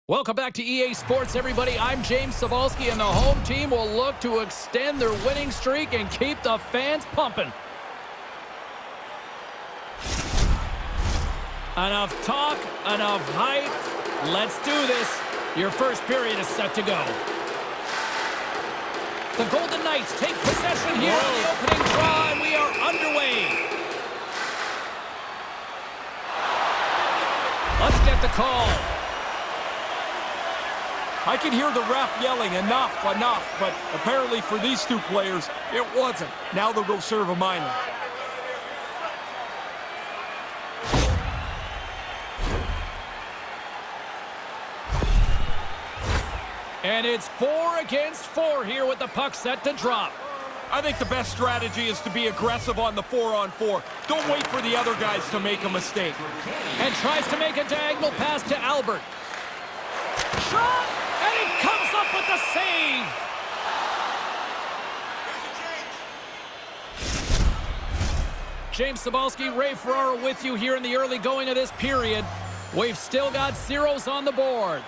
Welcome back to EA Sports, everybody. I'm James Cybulski, and the home team will look to extend their winning streak and keep the fans pumping. Enough talk, enough hype. Let's do this. Your first period is set to go. The Golden Knights take possession here on the opening draw, and we are underway. Let's get the call. I can hear the ref yelling, enough, but apparently for these two players, it wasn't. Now they'll go serve a minor. And it's 4 against 4 here with the puck set to drop. I think the best strategy is to be aggressive on the 4-on-4. Don't wait for the other guys to make a mistake. And tries to make a diagonal pass to Albert. Shot! And he comes up with the save! James Cybulski, Ray Ferraro with you here in the early going of this period. We've still got zeros on the board.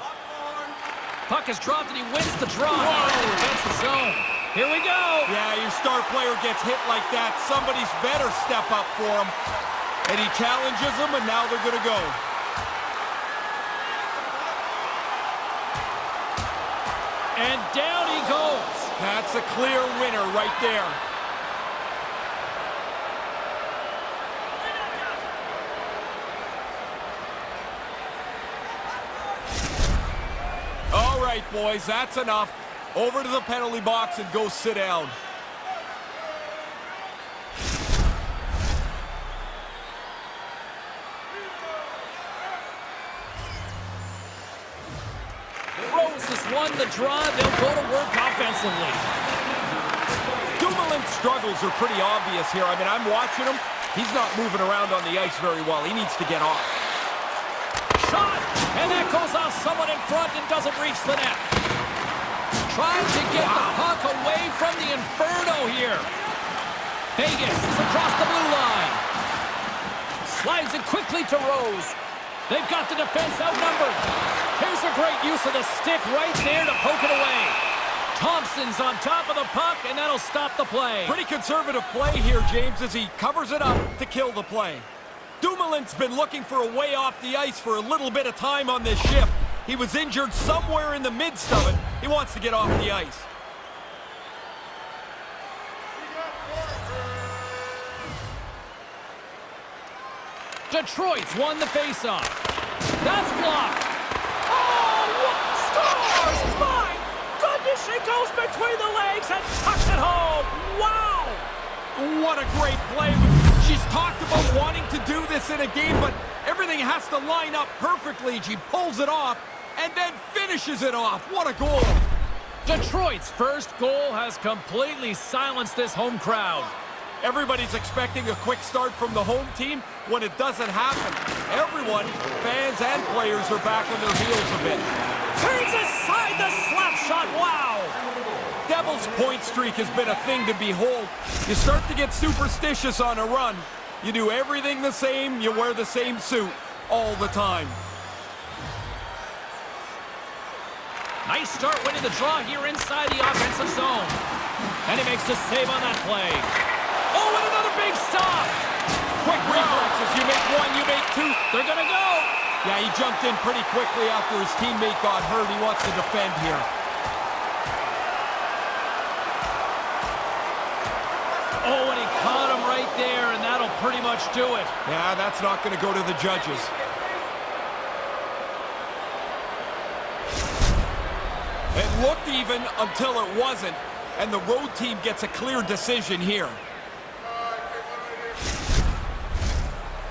Puck is dropped and he wins the draw here in the defensive zone. Here we go! Yeah, your star player gets hit like that. Somebody's better step up for him. And he challenges them, and now they're going to go. And down he goes. That's a clear winner right there. All right, boys, that's enough. Over to the penalty box and go sit down. Won the draw, they'll go to work offensively. Dumoulin's struggles are pretty obvious here. I mean, I'm watching him. He's not moving around on the ice very well. He needs to get off. Shot! And that goes off someone in front and doesn't reach the net. Trying to get the puck away from the Inferno here. Vegas is across the blue line. Slides it quickly to Rose. They've got the defense outnumbered. Here's a great use of the stick right there to poke it away. Thompson's on top of the puck, and that'll stop the play. Pretty conservative play here, James, as he covers it up to kill the play. Dumoulin's been looking for a way off the ice for a little bit of time on this shift. He was injured somewhere in the midst of it. He wants to get off the ice. Detroit's won the faceoff. That's blocked. Oh, scores! My goodness, she goes between the legs and tucks it home. Wow! What a great play. She's talked about wanting to do this in a game, but everything has to line up perfectly. She pulls it off and then finishes it off. What a goal. Detroit's first goal has completely silenced this home crowd. Everybody's expecting a quick start from the home team. When it doesn't happen, everyone, fans and players, are back on their heels a bit. Turns aside the slap shot. Wow! Devils' point streak has been a thing to behold. You start to get superstitious on a run. You do everything the same. You wear the same suit all the time. Nice start winning the draw here inside the offensive zone. And he makes the save on that play. Oh, and another big stop! Quick reflexes. You make one, you make two. They're gonna go! Yeah, he jumped in pretty quickly after his teammate got hurt. He wants to defend here. Oh, and he caught him right there, and that'll pretty much do it. Yeah, that's not going to go to the judges. It looked even until it wasn't, and the road team gets a clear decision here.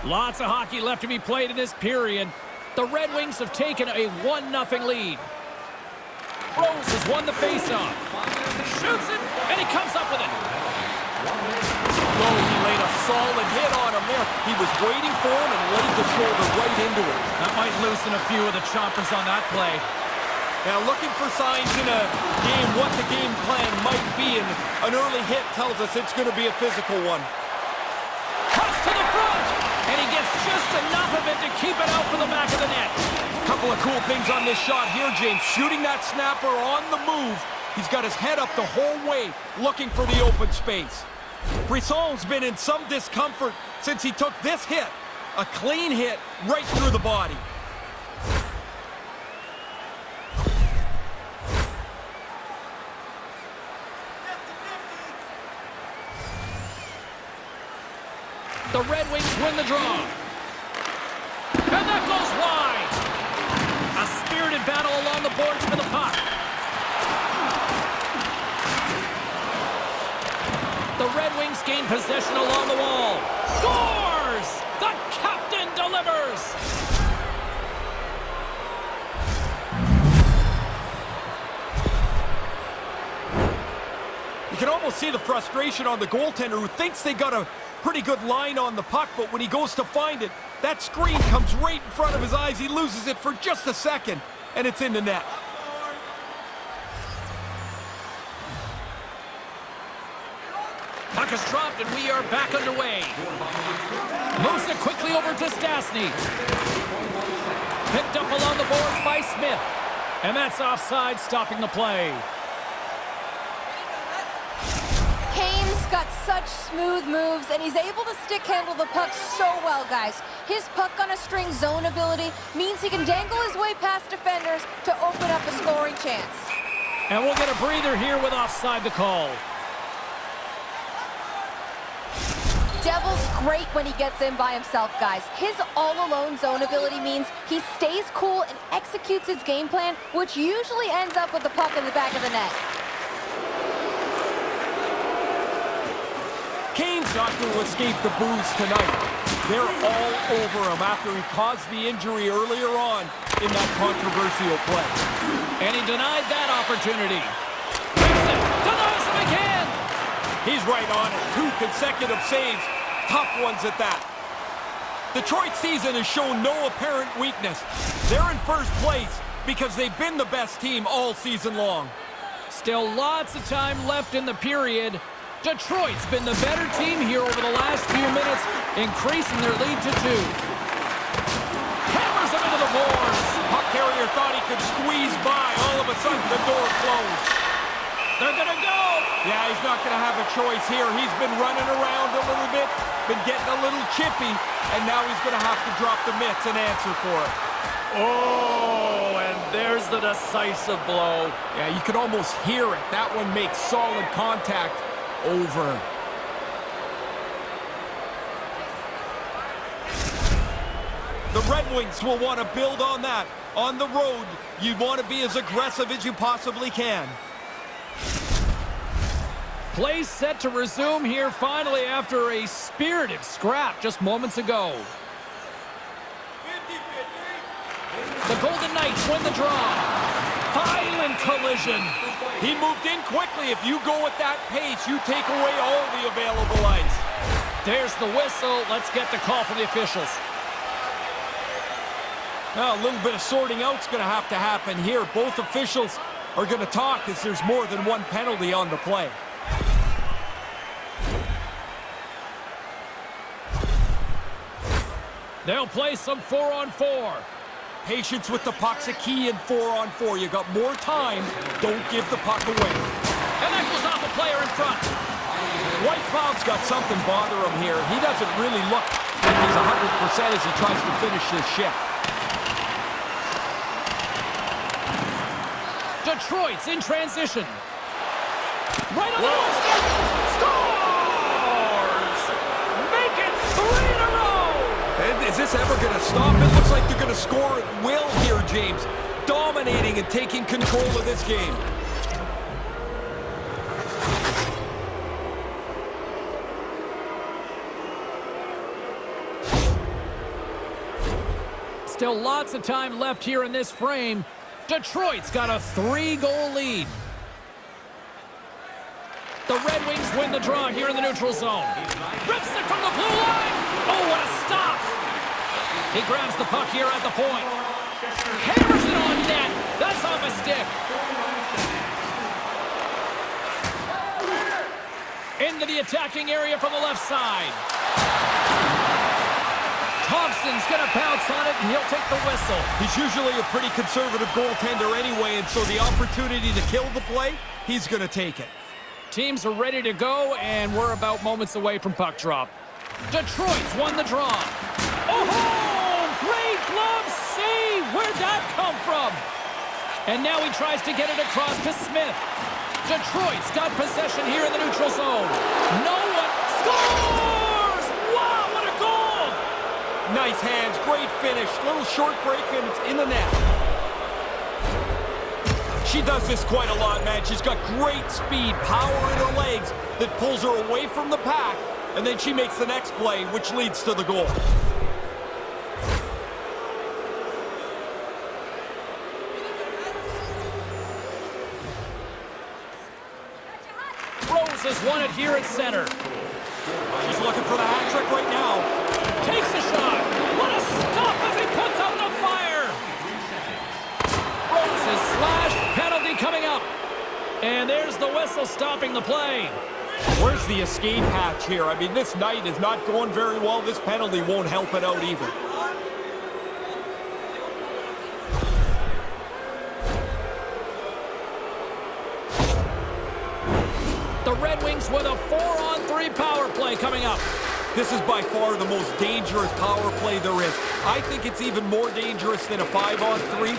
Lots of hockey left to be played in this period. The Red Wings have taken a 1-0 lead. Rose has won the faceoff. Shoots it, and he comes up with it. Oh, he laid a solid hit on him there. He was waiting for him and laid the shoulder right into it. That might loosen a few of the choppers on that play. Now, looking for signs in a game what the game plan might be, and an early hit tells us it's going to be a physical one. Cuts to the front, and he gets just enough of it to keep it out for the back of the net. Couple of cool things on this shot here, James. Shooting that snapper on the move. He's got his head up the whole way, looking for the open space. Brisson's been in some discomfort since he took this hit. A clean hit right through the body. The Red Wings win the draw. And that goes wide. A spirited battle along the boards for the puck. The Red Wings gain possession along the wall. Scores! The captain delivers! You can almost see the frustration on the goaltender who thinks they got a pretty good line on the puck, but when he goes to find it, that screen comes right in front of his eyes. He loses it for just a second, and it's in the net. Puck is dropped, and we are back underway. Moves it quickly over to Stastny. Picked up along the boards by Smith. And that's offside, stopping the play. Kane's got such smooth moves, and he's able to stick handle the puck so well, guys. His puck on a string zone ability means he can dangle his way past defenders to open up a scoring chance. And we'll get a breather here with offside the call. Devil's great when he gets in by himself, guys. His all-alone zone ability means he stays cool and executes his game plan, which usually ends up with the puck in the back of the net. Kane's not going to escape the boos tonight. They're all over him after he caused the injury earlier on in that controversial play. And he denied that opportunity. Rips it, denies him again. He's right on it. 2 consecutive saves. Tough ones at that. Detroit's season has shown no apparent weakness. They're in first place because they've been the best team all season long. Still lots of time left in the period. Detroit's been the better team here over the last few minutes, increasing their lead to 2. Hammers him into the boards. Puck carrier thought he could squeeze by. All of a sudden, the door closed. They're gonna go. Yeah, he's not gonna have a choice here. He's been running around a little bit, been getting a little chippy, and now he's gonna have to drop the mitts and answer for it. Oh, and there's the decisive blow. Yeah, you can almost hear it. That one makes solid contact. Over. The Red Wings will want to build on that. On the road, you want to be as aggressive as you possibly can. Play set to resume here finally after a spirited scrap just moments ago. The Golden Knights win the draw. Violent collision. He moved in quickly. If you go at that pace, you take away all the available ice. There's the whistle. Let's get the call from the officials. Now, a little bit of sorting out is going to have to happen here. Both officials are going to talk as there's more than one penalty on the play. They'll play some 4-on-4. Patience with the puck's a key in 4-on-4. You got more time. Don't give the puck away. And that goes off a player in front. White Cloud's got something bother him here. He doesn't really look like he's 100% as he tries to finish this shift. Detroit's in transition. Right on the doorstep. Scores! Make it 3 in a row! Is this ever going to stop? It looks like they're going to score at will here, James. Dominating and taking control of this game. Still lots of time left here in this frame. Detroit's got a 3-goal lead. The Red Wings win the draw here in the neutral zone. Rips it from the blue line. Oh, what a stop. He grabs the puck here at the point. Hammers it on net. That's off a stick. Into the attacking area from the left side. Thompson's going to bounce on it, and he'll take the whistle. He's usually a pretty conservative goaltender anyway, and so the opportunity to kill the play, he's going to take it. Teams are ready to go, and we're about moments away from puck drop. Detroit's won the draw. Oh, great glove save! Where'd that come from? And now he tries to get it across to Smith. Detroit's got possession here in the neutral zone. No one scores! Wow, what a goal! Nice hands, great finish. Little short break, and it's in the net. She does this quite a lot, man. She's got great speed, power in her legs that pulls her away from the pack, and then she makes the next play, which leads to the goal. Rose has won it here at center. She's looking for the hat trick right now. Takes a shot. What a stop as he puts out the fire. Rose is slashed. Penalty coming up. And there's the whistle stopping the play. Where's the escape hatch here? I mean, this night is not going very well. This penalty won't help it out either. The Red Wings with a 4-on-3 power play coming up. This is by far the most dangerous power play there is. I think it's even more dangerous than a 5-on-3.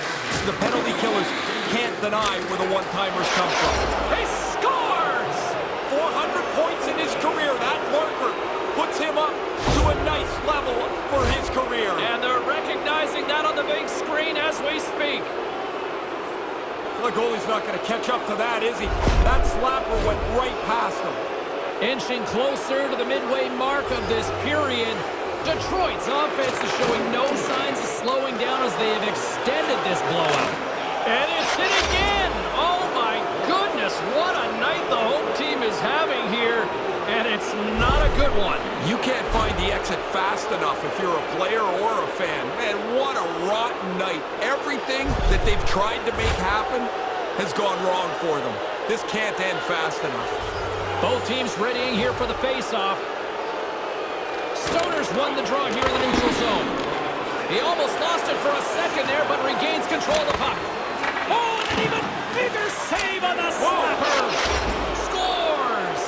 The penalty killers can't deny where the one-timers come from. He scores! 400 points in his career. That marker puts him up to a nice level for his career. And they're recognizing that on the big screen as we speak. The goalie's not going to catch up to that, is he? That slapper went right past him. Inching closer to the midway mark of this period, Detroit's offense is showing no signs of slowing down as they have extended this blowout. And it's in again! Oh my goodness, what a night the home team is having here. And it's not a good one. You can't find the exit fast enough if you're a player or a fan. Man, what a rotten night. Everything that they've tried to make happen has gone wrong for them. This can't end fast enough. Both teams readying here for the face-off. Stoner's won the draw here in the neutral zone. He almost lost it for a second there, but regains control of the puck. Oh, and an even bigger save on the slapper. Scores!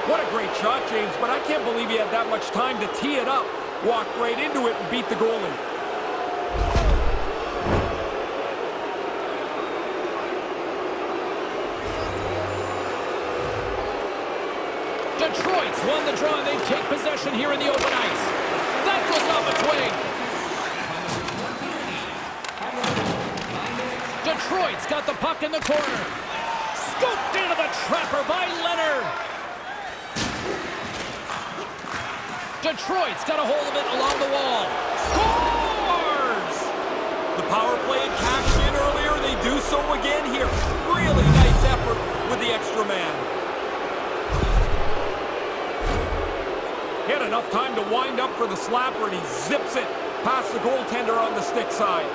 What a great shot, James, but I can't believe he had that much time to tee it up, walk right into it, and beat the goalie. Detroit's won the draw, and they take possession here in the open ice. That goes off a twig. Detroit's got the puck in the corner. Scooped into the trapper by Leonard. Detroit's got a hold of it along the wall. Scores! The power play had cashed in earlier. They do so again here. Really nice effort with the extra man. He had enough time to wind up for the slapper, and he zips it past the goaltender on the stick side.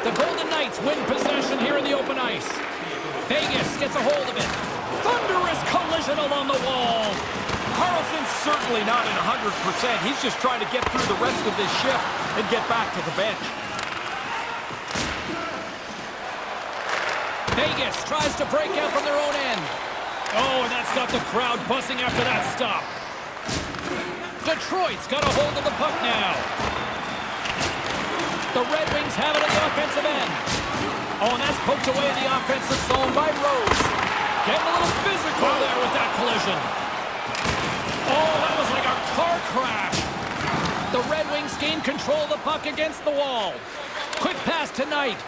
The Golden Knights win possession here in the open ice. Vegas gets a hold of it. Thunderous collision along the wall. Carlson's certainly not at 100%. He's just trying to get through the rest of this shift and get back to the bench. Vegas tries to break out from their own end. Oh, and that's got the crowd buzzing after that stop. Detroit's got a hold of the puck now. The Red Wings have it at the offensive end. Oh, and that's poked away in the offensive zone by Rose. Getting a little physical there with that collision. Oh, that was like a car crash. The Red Wings gain control of the puck against the wall. Quick pass to Knight.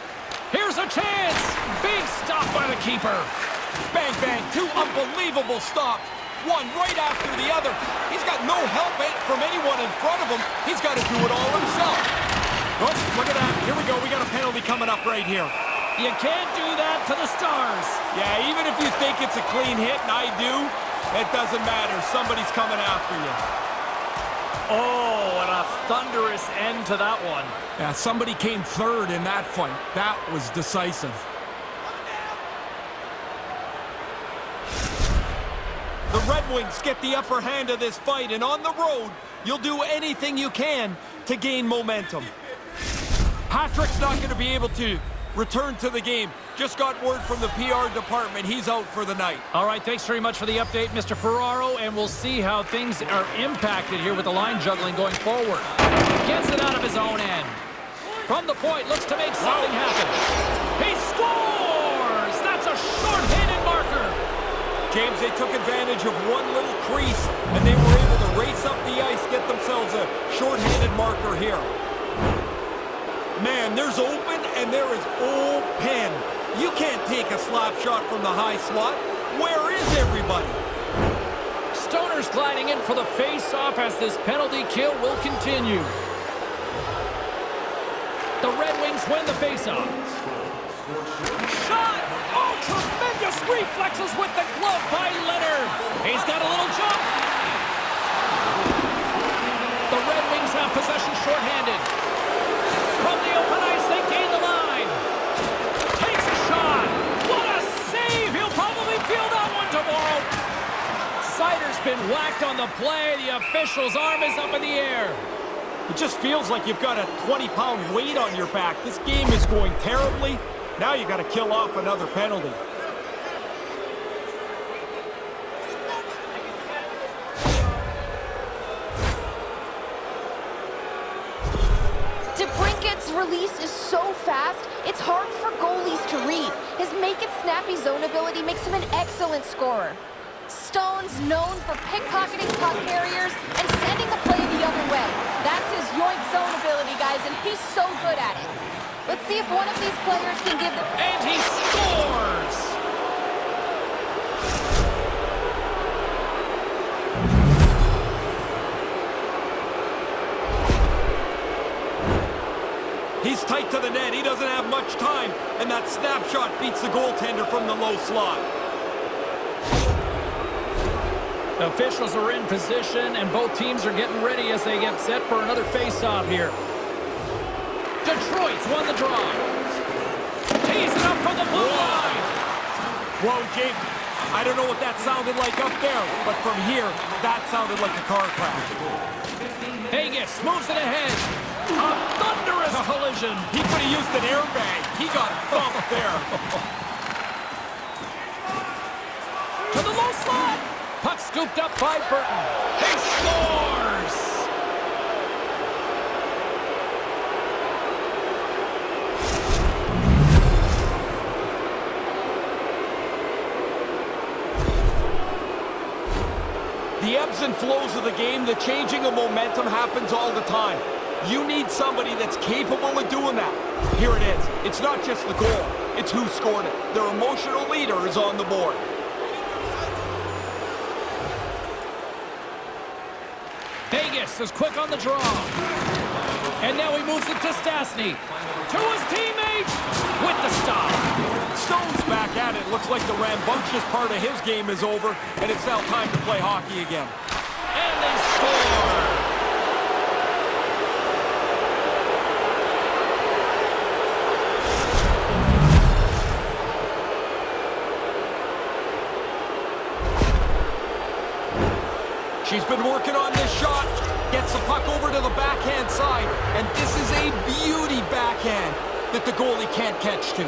Here's a chance. Big stop by the keeper. Bang, bang, two unbelievable stops. One right after the other. He's got no help from anyone in front of him. He's got to do it all himself. Oh, look at that. Here we go. We got a penalty coming up right here. You can't do that to the Stars. Yeah, even if you think it's a clean hit, and I do, it doesn't matter. Somebody's coming after you. Oh, and a thunderous end to that one. Yeah, somebody came third in that fight. That was decisive. The Red Wings get the upper hand of this fight, and on the road, you'll do anything you can to gain momentum. Patrick's not going to be able to return to the game. Just got word from the PR department. He's out for the night. All right, thanks very much for the update, Mr. Ferraro, and we'll see how things are impacted here with the line juggling going forward. Gets it out of his own end. From the point, looks to make something happen. He scores! That's a short-handed marker. James, they took advantage of one little crease, and they were able to race up the ice, get themselves a short-handed marker here. Man, there's open and there is open. You can't take a slap shot from the high slot. Where is everybody? Stoner's gliding in for the face-off as this penalty kill will continue. The Red Wings win the face-off. Shot! Oh, tremendous reflexes with the glove by Leonard. He's got a little jump. The Red Wings have possession shorthanded. From the open ice, they gain the line. Takes a shot. What a save! He'll probably feel that one tomorrow. Sider's been whacked on the play. The official's arm is up in the air. It just feels like you've got a 20-pound weight on your back. This game is going terribly. Now you got to kill off another penalty. DeBrincat's release is so fast, it's hard for goalies to read. His make-it-snappy zone ability makes him an excellent scorer. Stone's known for pickpocketing puck carriers and sending the play the other way. That's his yoink zone ability, guys, and he's so good at it. Let's see if one of these players can give them... And he scores! He's tight to the net. He doesn't have much time, and that snapshot beats the goaltender from the low slot. Officials are in position, and both teams are getting ready as they get set for another face-off here. Detroit's won the draw. Tees it up from the blue line. Whoa, Jake. I don't know what that sounded like up there, but from here, that sounded like a car crash. Vegas moves it ahead. A thunderous collision. He could have used an airbag. He got bumped there. To the low slot. Puck scooped up by Burton. He scores! The ebbs and flows of the game, the changing of momentum happens all the time. You need somebody that's capable of doing that. Here it is. It's not just the goal. It's who scored it. Their emotional leader is on the board. Vegas is quick on the draw. And now he moves it to Stastny. To his teammate with the stop. Stone's back at it. Looks like the rambunctious part of his game is over, and it's now time to play hockey again. And they score! She's been working on this shot, gets the puck over to the backhand side, and this is a beauty backhand that the goalie can't catch to.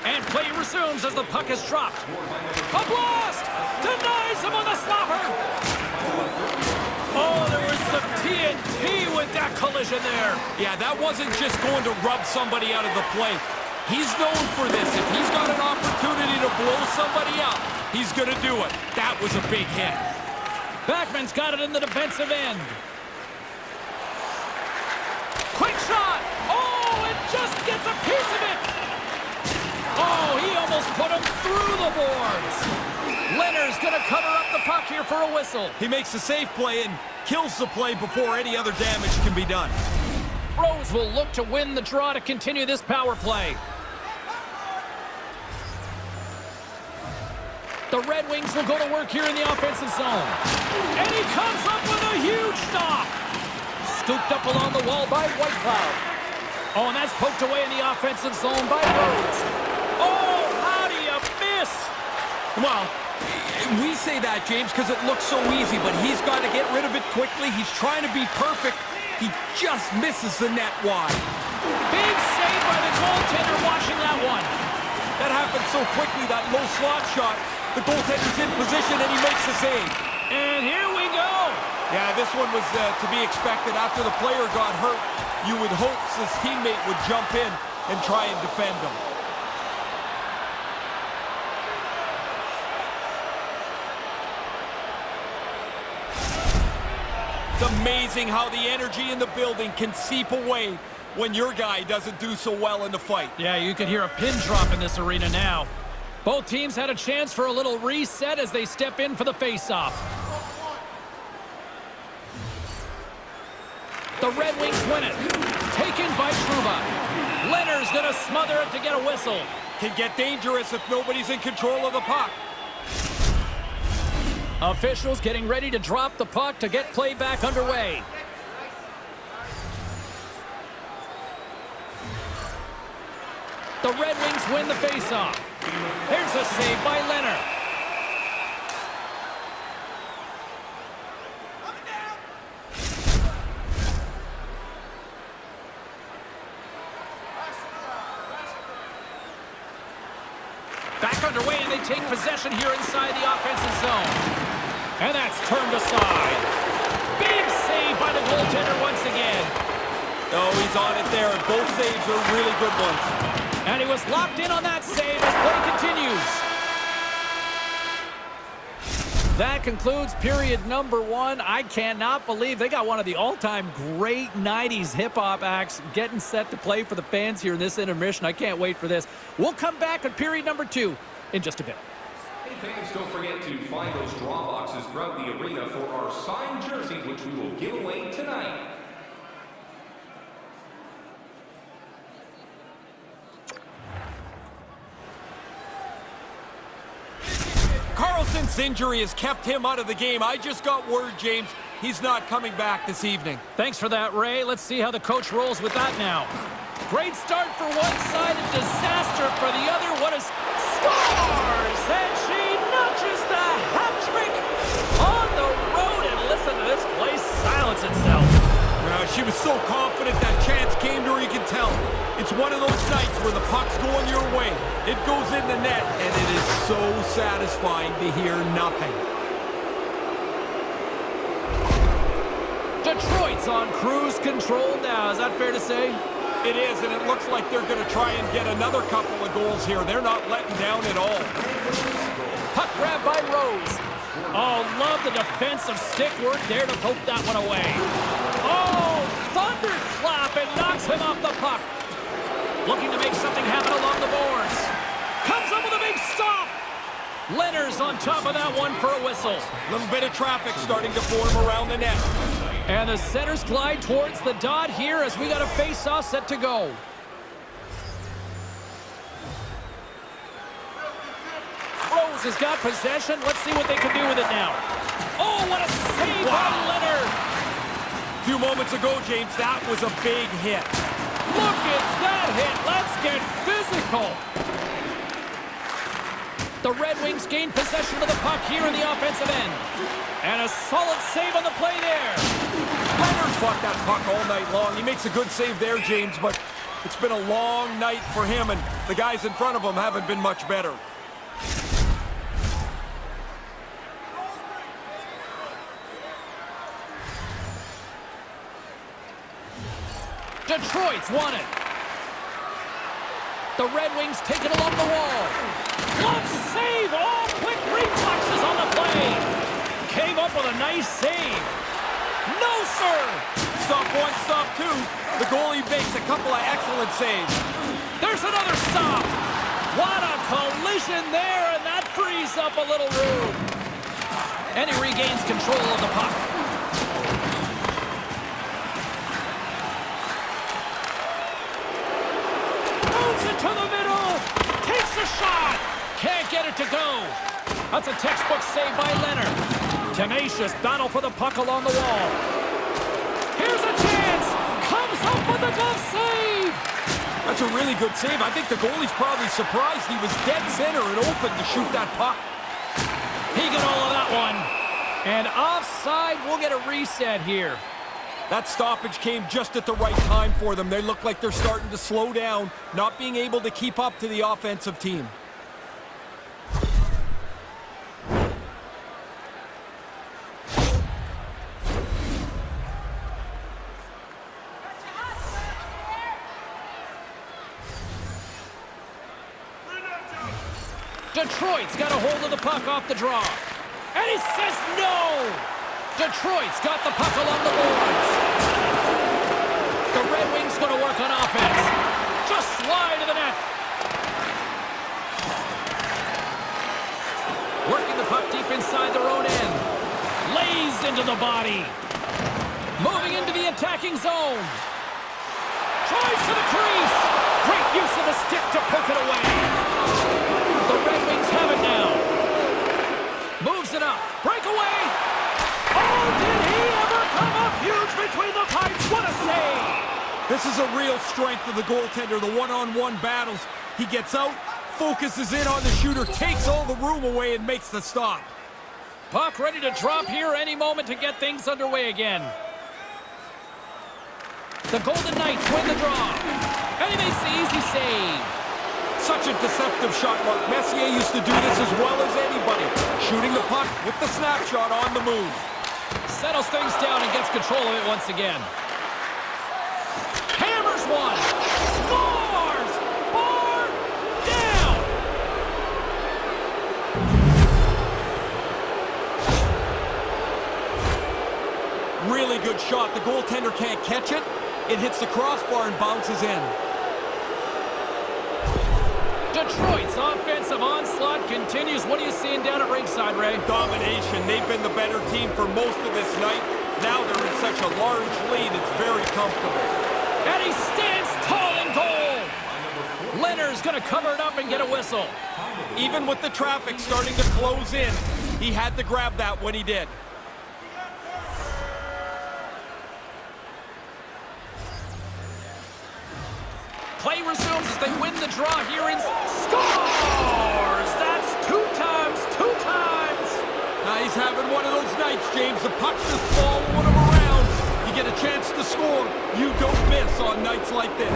And play resumes as the puck is dropped. A blast! Denies him on the slapper! Oh, there was some TNT with that collision there. Yeah, that wasn't just going to rub somebody out of the play. He's known for this. If he's got an opportunity to blow somebody up, he's going to do it. That was a big hit. Backman's got it in the defensive end. Quick shot! Oh, it just gets a piece of it! Oh, he almost put him through the boards. Leonard's going to cover up the puck here for a whistle. He makes a safe play and kills the play before any other damage can be done. Rose will look to win the draw to continue this power play. The Red Wings will go to work here in the offensive zone. And he comes up with a huge stop. Scooped up along the wall by Whitecloud. Oh, and that's poked away in the offensive zone by Rose. Oh, how do you miss? Well, we say that, James, because it looks so easy, but he's got to get rid of it quickly. He's trying to be perfect. He just misses the net wide. Big save by the goaltender watching that one. That happened so quickly, that low slot shot. The goaltender's in position, and he makes the save. And here we go. Yeah, this one was to be expected. After the player got hurt, you would hope his teammate would jump in and try and defend him. It's amazing how the energy in the building can seep away when your guy doesn't do so well in the fight. Yeah, you can hear a pin drop in this arena now. Both teams had a chance for a little reset as they step in for the face-off. The Red Wings win it. Taken by Trouba. Leonard's going to smother it to get a whistle. Can get dangerous if nobody's in control of the puck. Officials getting ready to drop the puck to get play back underway. The Red Wings win the face-off. Here's a save by Leonard. Back underway, and they take possession here inside the offensive zone. And that's turned aside. Big save by the goaltender once again. Oh, he's on it there. Both saves are really good ones. And he was locked in on that save as play continues. That concludes period number 1. I cannot believe they got one of the all-time great 90s hip-hop acts getting set to play for the fans here in this intermission. I can't wait for this. We'll come back at period number 2 in just a bit. Hey fans, don't forget to find those draw boxes throughout the arena for our signed jersey, which we will give away tonight. Carlson's injury has kept him out of the game. I just got word, James, he's not coming back this evening. Thanks for that, Ray. Let's see how the coach rolls with that now. Great start for one side and disaster for the other. What a scores! And she notches the hat trick on the road. And listen to this place silence itself. She was so confident that chance came to her, you can tell. It's one of those nights where the puck's going your way. It goes in the net, and it is so satisfying to hear nothing. Detroit's on cruise control now. Is that fair to say? It is, and it looks like they're going to try and get another couple of goals here. They're not letting down at all. Puck grab by Rose. Oh, love the defensive stick work there to poke that one away. Oh, thunderclap, and knocks him off the puck. Looking to make something happen along the boards. Comes up with a big stop. Leonard's on top of that one for a whistle. A little bit of traffic starting to form around the net. And the centers glide towards the dot here as we got a face-off set to go. Rose has got possession. Let's see what they can do with it now. Oh, what a save by Leonard. A few moments ago, James, that was a big hit. Look at that hit. Let's get physical. The Red Wings gain possession of the puck here in the offensive end. And a solid save on the play there. Leonard fought that puck all night long. He makes a good save there, James, but it's been a long night for him, and the guys in front of him haven't been much better. Detroit's won it. The Red Wings take it along the wall. Glove save! All quick reflexes on the play. Came up with a nice save. No, sir! Stop one, stop two. The goalie makes a couple of excellent saves. There's another stop. What a collision there, and that frees up a little room. And he regains control of the puck. Moves it to the middle. Takes a shot. Can't get it to go. That's a textbook save by Leonard. Tenacious battle for the puck along the wall. Here's a chance. Comes up with a glove save. That's a really good save. I think the goalie's probably surprised he was dead center and open to shoot that puck. He got all of that one. And offside, we'll get a reset here. That stoppage came just at the right time for them. They look like they're starting to slow down, not being able to keep up to the offensive team. Detroit's got a hold of the puck off the draw. And he says no! Detroit's got the puck along the boards. The Red Wings going to work on offense. Just slide to the net. Working the puck deep inside their own end. Lays into the body. Moving into the attacking zone. Drives to the crease. Great use of the stick to poke it away. The Red Wings have it now. Moves it up. Breakaway. Oh, did he ever come up huge between the pipes? What a save. This is a real strength of the goaltender, the one-on-one battles. He gets out, focuses in on the shooter, takes all the room away, and makes the stop. Puck ready to drop here any moment to get things underway again. The Golden Knights win the draw. And he makes the easy save. Such a deceptive shot, Mark. Messier used to do this as well as anybody. Shooting the puck with the snapshot on the move. Settles things down and gets control of it once again. Hammers one. Scores! Bar down! Really good shot. The goaltender can't catch it. It hits the crossbar and bounces in. Detroit's offensive onslaught continues. What are you seeing down at ringside, Ray? Domination. They've been the better team for most of this night. Now they're in such a large lead, it's very comfortable. And he stands tall in goal. Leonard's going to cover it up and get a whistle. Even with the traffic starting to close in, he had to grab that when he did. Play resumes as they win the draw here and scores! That's two times. Now he's having one of those nights, James. The puck's just following him around. You get a chance to score. You don't miss on nights like this.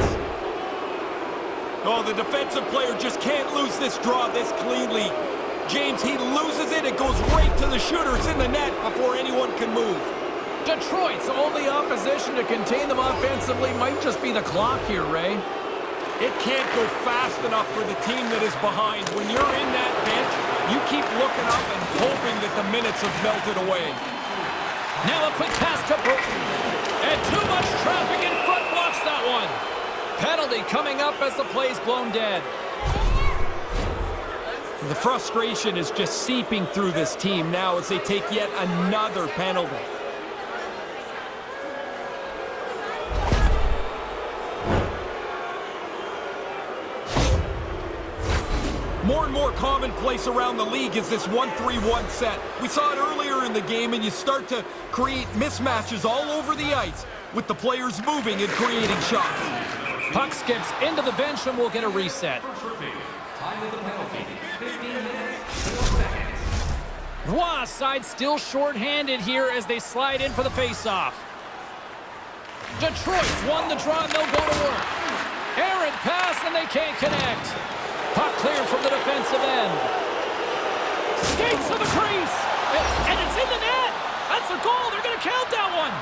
Oh, the defensive player just can't lose this draw this cleanly. James, he loses it. It goes right to the shooter. It's in the net before anyone can move. Detroit's only opposition to contain them offensively might just be the clock here, Ray. It can't go fast enough for the team that is behind. When you're in that bench, you keep looking up and hoping that the minutes have melted away. Now a quick pass to Brooklyn. And too much traffic in front blocks that one. Penalty coming up as the play's blown dead. The frustration is just seeping through this team now as they take yet another penalty. More and more commonplace around the league is this 1-3-1 set. We saw it earlier in the game, and you start to create mismatches all over the ice with the players moving and creating shots. Puck skips into the bench and we'll get a reset. Time of the penalty, 15 minutes, 4 seconds. Roy side still short-handed here as they slide in for the face-off. Detroit's won the draw and they'll go to work. Errant pass and they can't connect. Puck cleared from the defensive end. Skates to the crease. And it's in the net. That's a goal. They're going to count that one.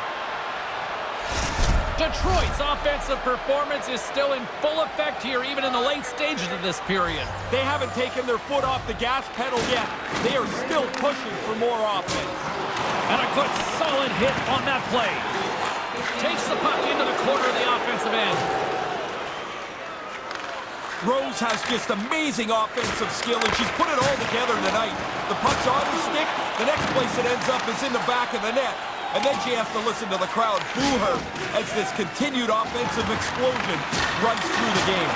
Detroit's offensive performance is still in full effect here, even in the late stages of this period. They haven't taken their foot off the gas pedal yet. They are still pushing for more offense. And a good solid hit on that play. Takes the puck into the corner of the offensive end. Rose has just amazing offensive skill, and she's put it all together tonight. The puck's on her stick. The next place it ends up is in the back of the net. And then she has to listen to the crowd boo her as this continued offensive explosion runs through the game.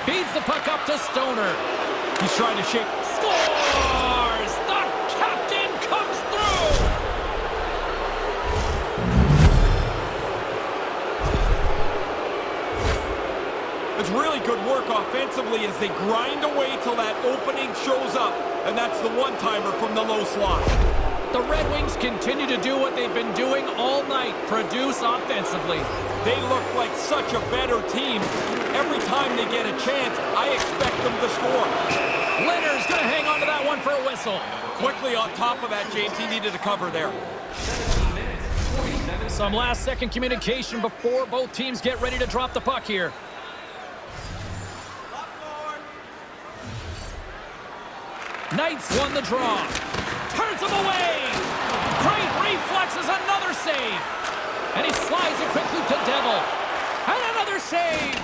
Feeds the puck up to Stoner. He's trying to shake. Scores! The work offensively as they grind away till that opening shows up. And that's the one-timer from the low slot. The Red Wings continue to do what they've been doing all night, produce offensively. They look like such a better team. Every time they get a chance, I expect them to score. Leonard's going to hang on to that one for a whistle. Quickly on top of that, James, he needed a cover there. Some last-second communication before both teams get ready to drop the puck here. Knights won the draw. Turns him away. Great reflexes, another save. And he slides it quickly to Devil. And another save.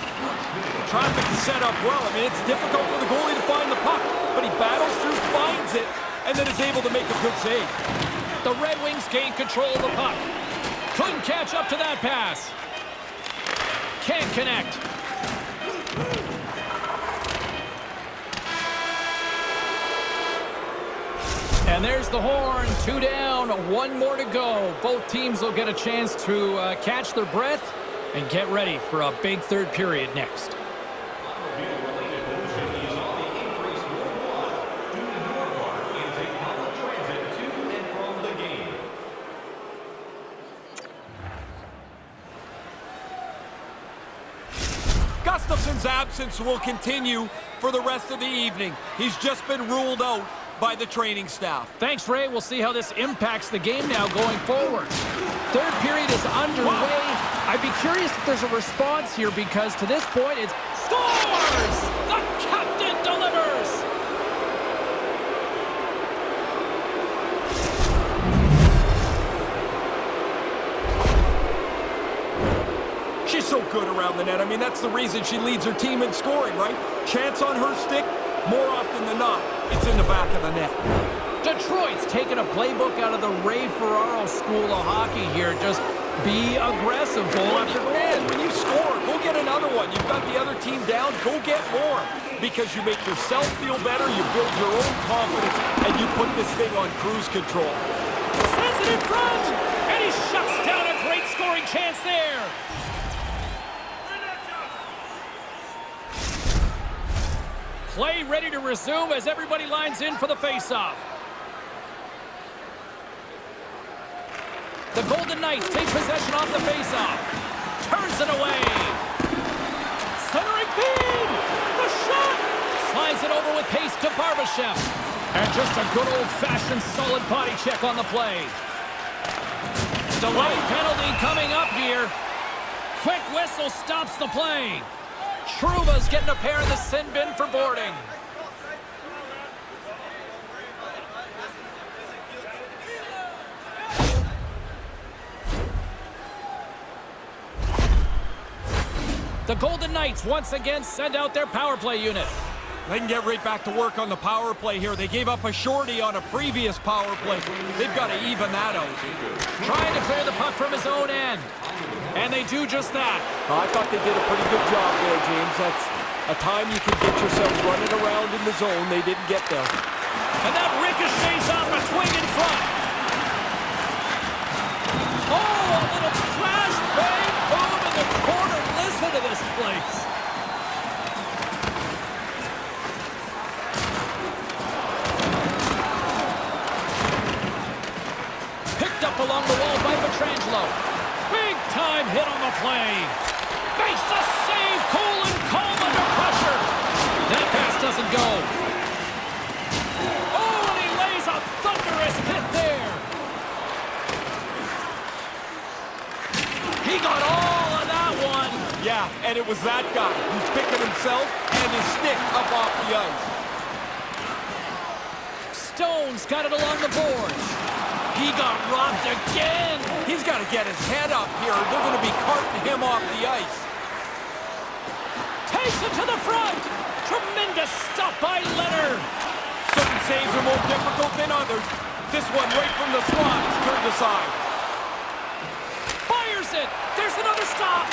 Traffic is set up well. I mean, it's difficult for the goalie to find the puck, but he battles through, finds it, and then is able to make a good save. The Red Wings gain control of the puck. Couldn't catch up to that pass. Can't connect. And there's the horn. 2 down, 1 more to go. Both teams will get a chance to catch their breath and get ready for a big third period next. Gustafson's absence will continue for the rest of the evening. He's just been ruled out by the training staff. Thanks, Ray. We'll see how this impacts the game now going forward. Third period is underway. Wow. I'd be curious if there's a response here because to this point it's scores! The captain delivers! She's so good around the net. I mean, that's the reason she leads her team in scoring, right? Chance on her stick, more often than not, it's in the back of the net. Detroit's taking a playbook out of the Ray Ferraro School of Hockey here. Just be aggressive, goal after goal. When you score, go get another one. You've got the other team down, go get more. Because you make yourself feel better, you build your own confidence, and you put this thing on cruise control. Sends it in front, and he shuts down a great scoring chance there. Play ready to resume as everybody lines in for the faceoff. The Golden Knights take possession off the faceoff. Turns it away. Centering feed. The shot. Slides it over with pace to Barbashev. And just a good old-fashioned solid body check on the play. Delay penalty coming up here. Quick whistle stops the play. Trouba's getting a pair in the sin bin for boarding. The Golden Knights once again send out their power play unit. They can get right back to work on the power play here. They gave up a shorty on a previous power play. They've got to even that out. Trying to clear the puck from his own end. And they do just that. I thought they did a pretty good job there, James. That's a time you can get yourself running around in the zone. They didn't get there. And that ricochets off a swing in front. Oh, a little crash, bang, boom in the corner. Listen to this place. Picked up along the wall by Pietrangelo. Big time hit on the play. Makes the save. Cool and calm under pressure. That pass doesn't go. Oh, and he lays a thunderous hit there. He got all of that one. Yeah, and it was that guy who's picking himself and his stick up off the ice. Stone's got it along the boards. He got robbed again. He's got to get his head up here. They're going to be carting him off the ice. Takes it to the front. Tremendous stop by Leonard. Certain saves are more difficult than others. This one right from the slot is turned aside. Fires it. There's another stop.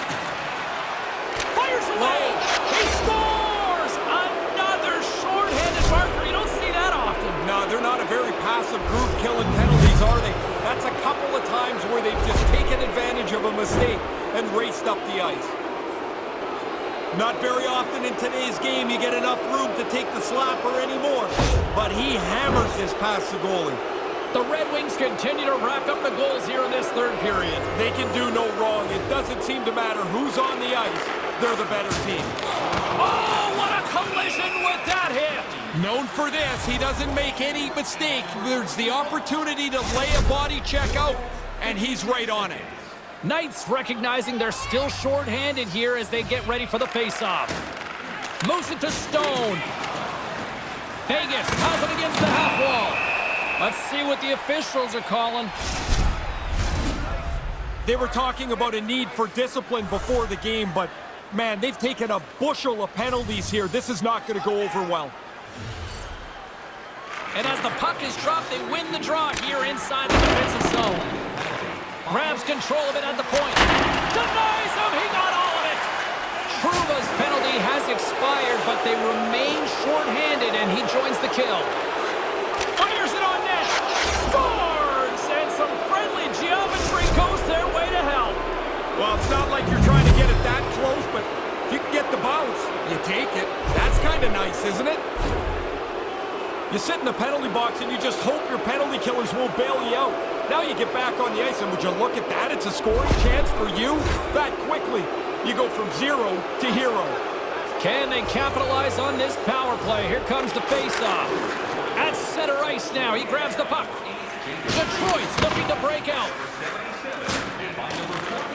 Fires away. He scores. Another shorthanded marker. You don't see that often. No, they're not a very passive group killing penalties, are they? That's a couple of times where they've just taken advantage of a mistake and raced up the ice. Not very often in today's game you get enough room to take the slapper anymore. But he hammers this past the goalie. The Red Wings continue to rack up the goals here in this third period. They can do no wrong. It doesn't seem to matter who's on the ice. They're the better team. Oh, what a collision with that hit! Known for this, he doesn't make any mistake. There's the opportunity to lay a body check out, and he's right on it. Knights recognizing they're still shorthanded here as they get ready for the faceoff. Moves it to Stone. Vegas has it against the half wall. Let's see what the officials are calling. They were talking about a need for discipline before the game, but man, they've taken a bushel of penalties here. This is not going to go over well. And as the puck is dropped, they win the draw here inside the defensive zone. Grabs control of it at the point. Denies him, he got all of it. Trouba's penalty has expired, but they remain shorthanded, and he joins the kill. Fires it on net. Scores! And some friendly geometry goes their way to help. Well, it's not like you're trying to get it that close, but if you can get the bounce, you take it. That's kind of nice, isn't it? You sit in the penalty box and you just hope your penalty killers won't bail you out. Now you get back on the ice, and would you look at that? It's a scoring chance for you. That quickly, you go from 0 to hero. Can they capitalize on this power play? Here comes the faceoff. At center ice now, he grabs the puck. Detroit's looking to break out.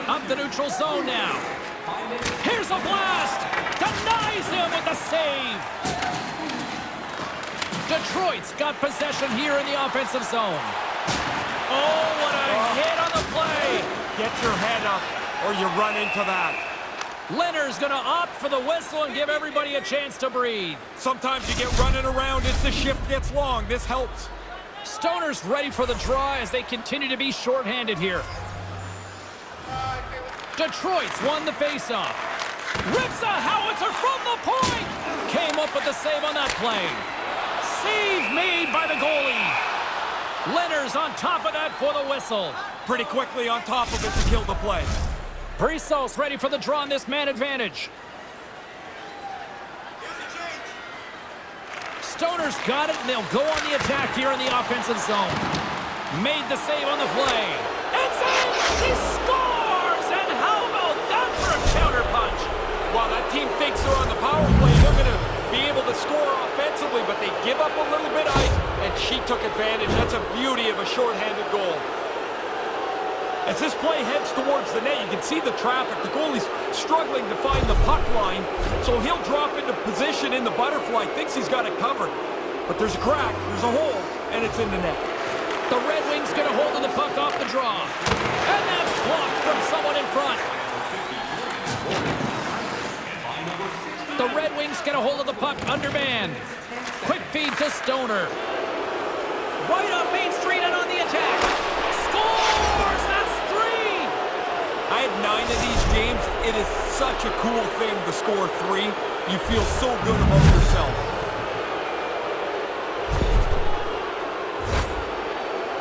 Up the neutral zone now. Here's a blast! Denies him with the save! Detroit's got possession here in the offensive zone. Oh, what a hit on the play! Get your head up, or you run into that. Leonard's gonna opt for the whistle and give everybody a chance to breathe. Sometimes you get running around as the shift gets long. This helps. Stoner's ready for the draw as they continue to be shorthanded here. Detroit's won the faceoff. Rips a howitzer from the point! Came up with the save on that play. Save made by the goalie. Leonard's on top of that for the whistle. Pretty quickly on top of it to kill the play. Brissos ready for the draw on this man advantage. Stoner's got it, and they'll go on the attack here in the offensive zone. Made the save on the play. It's in! He scores! And how about that for a counterpunch? While that team thinks they're on the power play, they're going to be able to score offensively, but they give up a little bit of ice, and she took advantage. That's a beauty of a shorthanded goal. As this play heads towards the net, you can see the traffic. The goalie's struggling to find the puck line, so he'll drop into position in the butterfly. Thinks he's got it covered, but there's a crack, there's a hole, and it's in the net. The Red Wings get a hold of the puck off the draw. And that's blocked from someone in front. The Red Wings get a hold of the puck undermanned. Quick feed to Stoner. Right up Main Street and on the attack. Scores! That's 3! I had 9 of these, James. It is such a cool thing to score 3. You feel so good about yourself.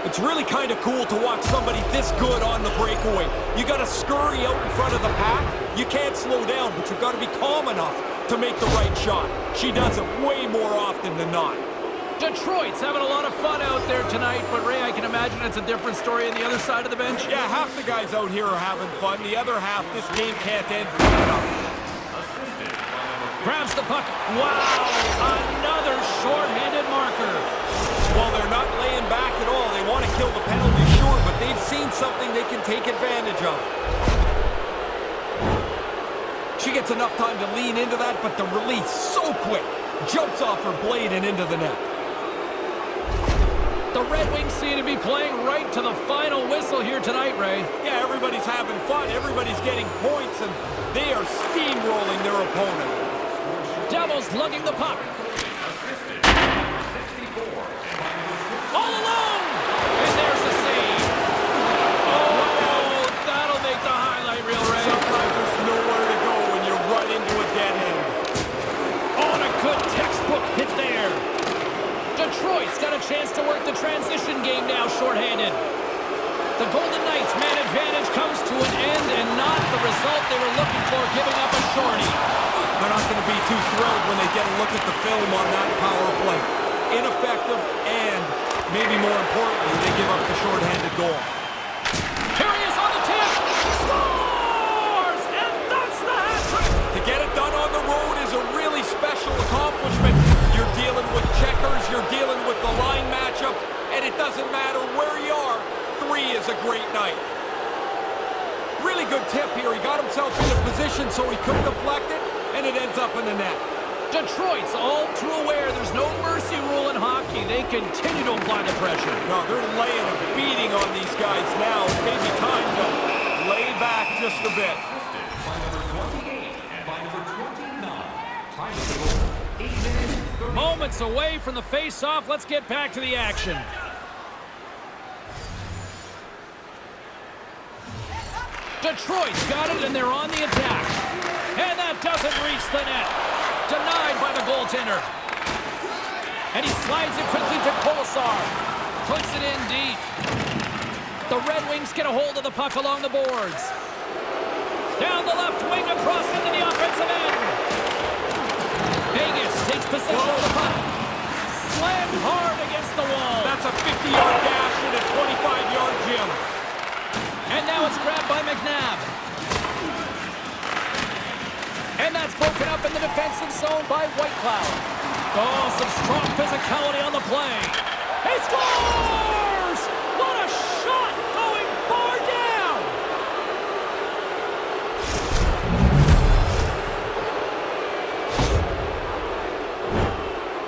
It's really kind of cool to watch somebody this good on the breakaway. You got to scurry out in front of the pack. You can't slow down, but you've got to be calm enough to make the right shot. She does it way more often than not. Detroit's having a lot of fun out there tonight, but Ray, I can imagine it's a different story on the other side of the bench. Yeah, half the guys out here are having fun. The other half, this game can't end quick enough. Grabs the puck. Wow, another short-handed marker. Well, they're not laying back at all. They want to kill the penalty, sure, but they've seen something they can take advantage of. She gets enough time to lean into that, but the release so quick. Jumps off her blade and into the net. The Red Wings seem to be playing right to the final whistle here tonight, Ray. Yeah, everybody's having fun. Everybody's getting points, and they are steamrolling their opponent. Devils lugging the puck. All alone! And there's the save. Oh, that'll make the highlight reel, Ray. Sometimes there's nowhere to go when you run into a dead end. Oh, and a good textbook hit there. Detroit's got a chance to work the transition game now, shorthanded. The Golden Knights' man advantage comes to an end and not the result they were looking for, giving up a shorty. They're not going to be too thrilled when they get a look at the film on that power play. Ineffective, and maybe more importantly, they give up the shorthanded goal. Here he is on the tip. Scores! And that's the hat-trick! To get it done on the road is a really special accomplishment. You're dealing with checkers, you're dealing with the line matchup, and it doesn't matter where you are. 3 is a great night. Really good tip here. He got himself in a position so he couldn't deflect it, and it ends up in the net. Detroit's all too aware there's no mercy rule in hockey. They continue to apply the pressure. No, they're laying a beating on these guys now. It may be time to lay back just a bit. By number 28 and by number 29. Time of the goal, 8 minutes, 30. Moments away from the face-off. Let's get back to the action. Detroit's got it, and they're on the attack. And that doesn't reach the net. Denied by the goaltender. And he slides it quickly to Kolesar. Puts it in deep. The Red Wings get a hold of the puck along the boards. Down the left wing, across into the offensive end. Vegas takes possession of the puck. Slammed hard against the wall. That's a 50-yard dash in a 25-yard gym. And now it's grabbed by McNabb. And that's broken up in the defensive zone by Whitecloud. Oh, some strong physicality on the play. He scores! What a shot going far down!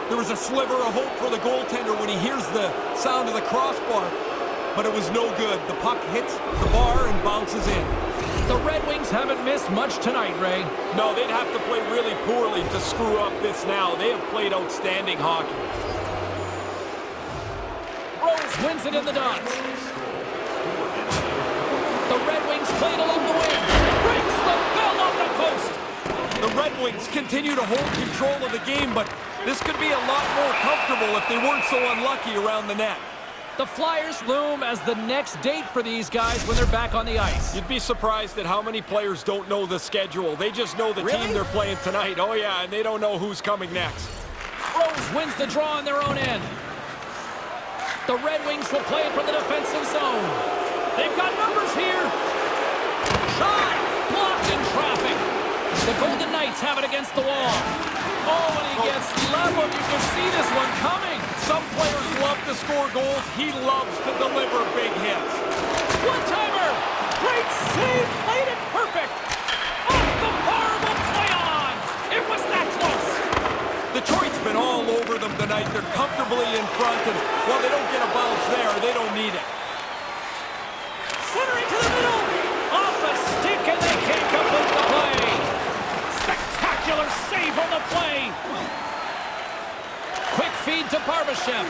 There was a sliver of hope for the goaltender when he hears the sound of the crossbar, but it was no good. The puck hits the bar and bounces in. The Red Wings haven't missed much tonight, Ray. No, they'd have to play really poorly to screw up this now. They have played outstanding hockey. Rose wins it in the dots. The Red Wings played along the wing. Breaks the bell on the post. The Red Wings continue to hold control of the game, but this could be a lot more comfortable if they weren't so unlucky around the net. The Flyers loom as the next date for these guys when they're back on the ice. You'd be surprised at how many players don't know the schedule. They just know the team they're playing tonight. Oh, yeah, and they don't know who's coming next. Rose wins the draw on their own end. The Red Wings will play it from the defensive zone. They've got numbers here. Shot! Blocked in traffic. The Golden Knights have it against the wall. Oh, and he gets leveled. You can see this one coming. Some players love to score goals. He loves to deliver big hits. One-timer! Great save! Played it perfect! Off the bar will play on! It was that close! Detroit's been all over them tonight. They're comfortably in front, and while they don't get a bounce there, they don't need it. Centering to the middle! Off a stick, and they can't complete the play! Spectacular save on the play! Quick feed to Barbashev.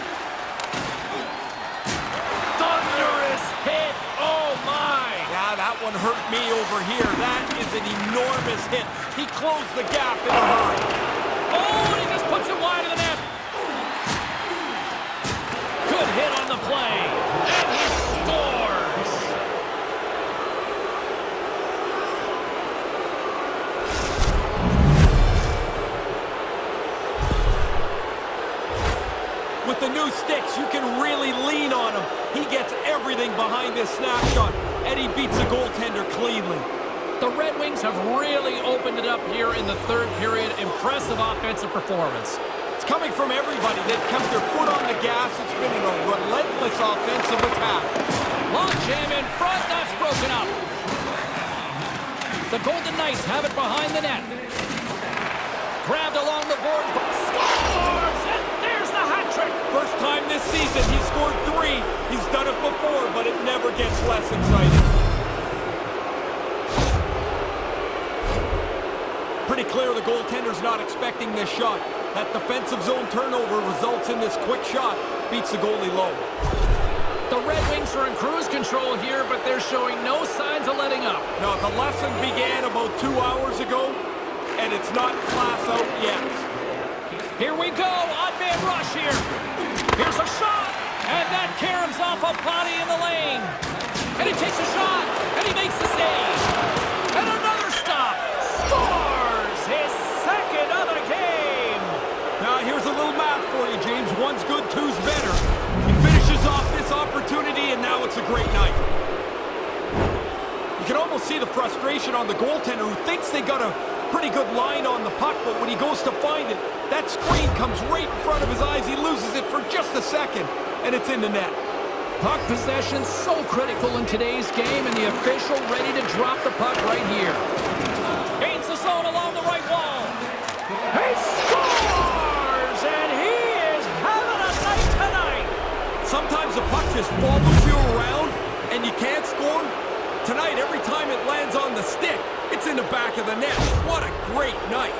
Thunderous hit! Oh, my! Yeah, that one hurt me over here. That is an enormous hit. He closed the gap in a hurry. Oh, and he just puts it wide of the net. Good hit on the play. And he scores! With the new sticks, you can really lean on him. He gets everything behind this snapshot, and he beats the goaltender cleanly. The Red Wings have really opened it up here in the third period. Impressive offensive performance. It's coming from everybody. They've kept their foot on the gas. It's been a relentless offensive attack. Long jam in front. That's broken up. The Golden Knights have it behind the net. Grabbed along the board. Scores! And there's the hat trick. First time this season, he scored 3. He's done it before, but it never gets less exciting. Pretty clear the goaltender's not expecting this shot. That defensive zone turnover results in this quick shot. Beats the goalie low. The Red Wings are in cruise control here, but they're showing no signs of letting up. Now, the lesson began about 2 hours ago, and it's not class out yet. Here we go, odd man rush here. Here's a shot, and that caroms off a body in the lane. takes a shot, and he makes the save. And another stop. Scores his second of the game. Now, here's a little math for you, James. One's good, two's better. He finishes off this opportunity, and now it's a great night. You can almost see the frustration on the goaltender who thinks they got a pretty good line on the puck, but when he goes to find it, that screen comes right in front of his eyes. He loses it for just a second, and it's in the net. Puck possession so critical in today's game, and the official ready to drop the puck right here. Gains the zone along the right wall. He scores, and he is having a night tonight. Sometimes the puck just follows you around, and you can't score. Tonight, every time it lands on the stick, it's in the back of the net. What a great night.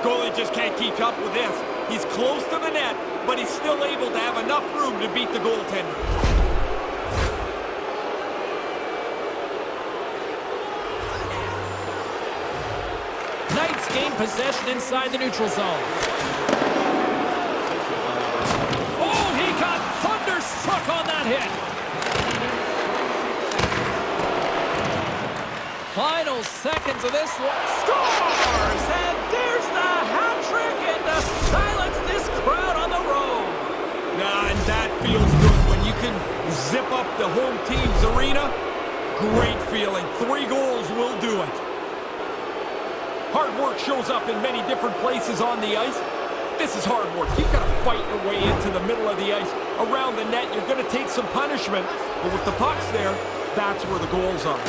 Goalie just can't keep up with this. He's close to the net, but he's still able to have enough room to beat the goaltender. Knights gain possession inside the neutral zone. Oh, he got thunderstruck on that hit. Final seconds of this one. Scores! And there's the hat trick, and to silence this crowd on the road. Nah, and that feels good when you can zip up the home team's arena. Great feeling. 3 goals will do it. Hard work shows up in many different places on the ice. This is hard work. You've got to fight your way into the middle of the ice. Around the net, you're going to take some punishment. But with the pucks there, that's where the goals are.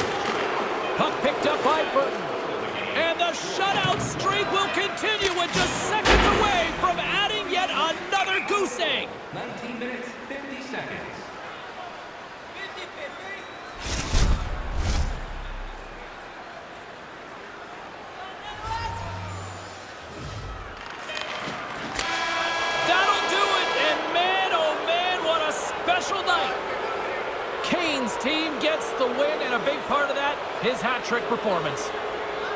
Puck picked up by Burton. And the shutout streak will continue with just seconds away from adding yet another goose egg. 19 minutes, 50 seconds. That'll do it. And man, oh man, what a special night. Kane's team gets the win, and a big part of that, his hat-trick performance.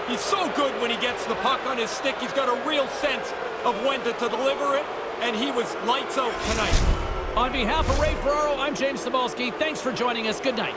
He's so good when he gets the puck on his stick. He's got a real sense of when to deliver it, and he was lights out tonight. On behalf of Ray Ferraro, I'm James Cybulski. Thanks for joining us. Good night.